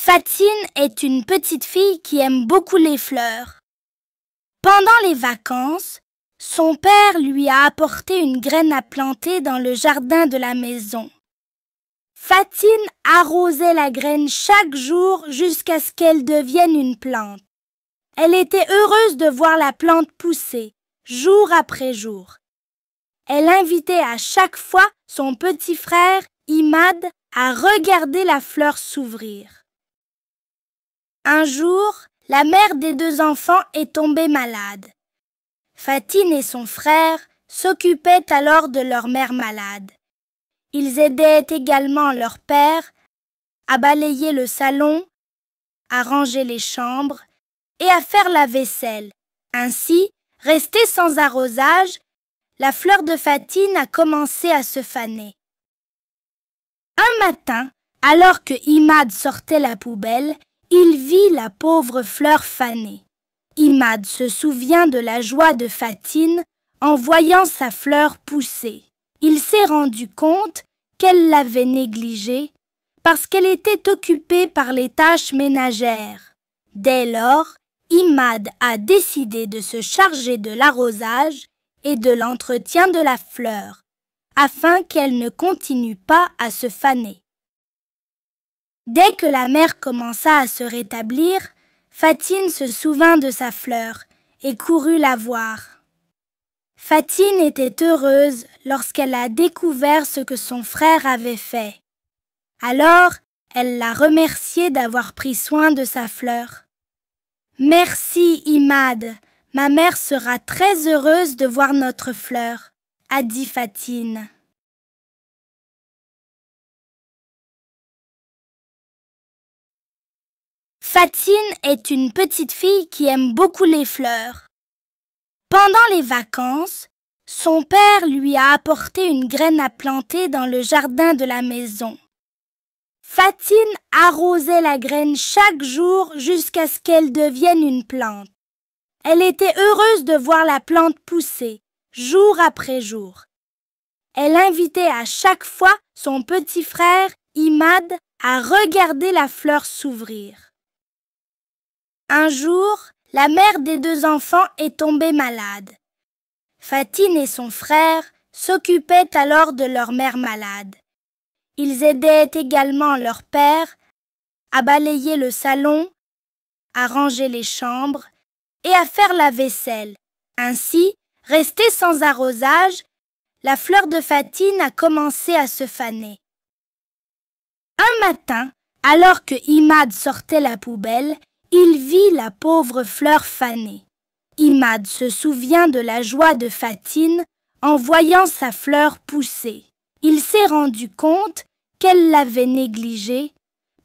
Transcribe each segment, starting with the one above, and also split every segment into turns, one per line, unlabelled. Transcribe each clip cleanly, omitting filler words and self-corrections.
Fatine est une petite fille qui aime beaucoup les fleurs. Pendant les vacances, son père lui a apporté une graine à planter dans le jardin de la maison. Fatine arrosait la graine chaque jour jusqu'à ce qu'elle devienne une plante. Elle était heureuse de voir la plante pousser, jour après jour. Elle invitait à chaque fois son petit frère, Imad, à regarder la fleur s'ouvrir. Un jour, la mère des deux enfants est tombée malade. Fatine et son frère s'occupaient alors de leur mère malade. Ils aidaient également leur père à balayer le salon, à ranger les chambres et à faire la vaisselle. Ainsi, restée sans arrosage, la fleur de Fatine a commencé à se faner. Un matin, alors que Imad sortait la poubelle, il vit la pauvre fleur fanée. Imad se souvient de la joie de Fatine en voyant sa fleur pousser. Il s'est rendu compte qu'elle l'avait négligée parce qu'elle était occupée par les tâches ménagères. Dès lors, Imad a décidé de se charger de l'arrosage et de l'entretien de la fleur, afin qu'elle ne continue pas à se faner. Dès que la mère commença à se rétablir, Fatine se souvint de sa fleur et courut la voir. Fatine était heureuse lorsqu'elle a découvert ce que son frère avait fait. Alors, elle l'a remercié d'avoir pris soin de sa fleur. « Merci, Imad, ma mère sera très heureuse de voir notre fleur, » a dit Fatine. Fatine est une petite fille qui aime beaucoup les fleurs. Pendant les vacances, son père lui a apporté une graine à planter dans le jardin de la maison. Fatine arrosait la graine chaque jour jusqu'à ce qu'elle devienne une plante. Elle était heureuse de voir la plante pousser, jour après jour. Elle invitait à chaque fois son petit frère, Imad, à regarder la fleur s'ouvrir. Un jour, la mère des deux enfants est tombée malade. Fatine et son frère s'occupaient alors de leur mère malade. Ils aidaient également leur père à balayer le salon, à ranger les chambres et à faire la vaisselle. Ainsi, restée sans arrosage, la fleur de Fatine a commencé à se faner. Un matin, alors que Imad sortait la poubelle, il vit la pauvre fleur fanée. Imad se souvient de la joie de Fatine en voyant sa fleur pousser. Il s'est rendu compte qu'elle l'avait négligée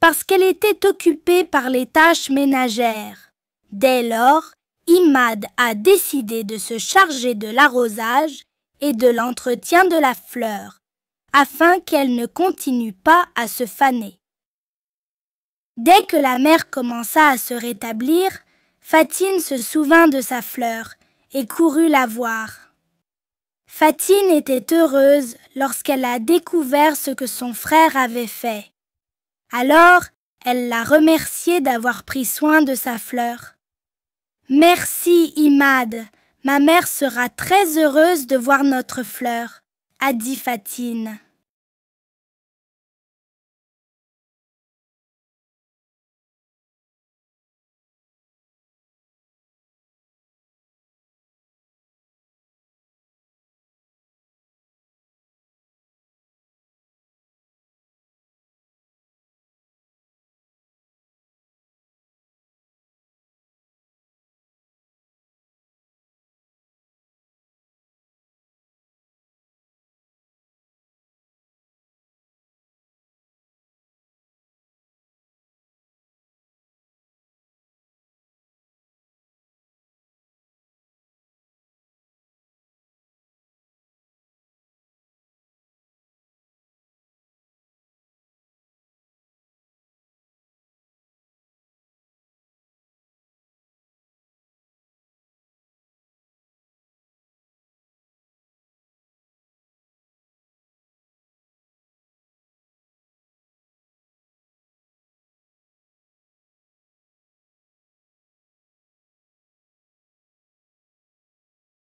parce qu'elle était occupée par les tâches ménagères. Dès lors, Imad a décidé de se charger de l'arrosage et de l'entretien de la fleur, afin qu'elle ne continue pas à se faner. Dès que la mère commença à se rétablir, Fatine se souvint de sa fleur et courut la voir. Fatine était heureuse lorsqu'elle a découvert ce que son frère avait fait. Alors, elle l'a remercié d'avoir pris soin de sa fleur. « Merci, Imad, ma mère sera très heureuse de voir notre fleur, » a dit Fatine.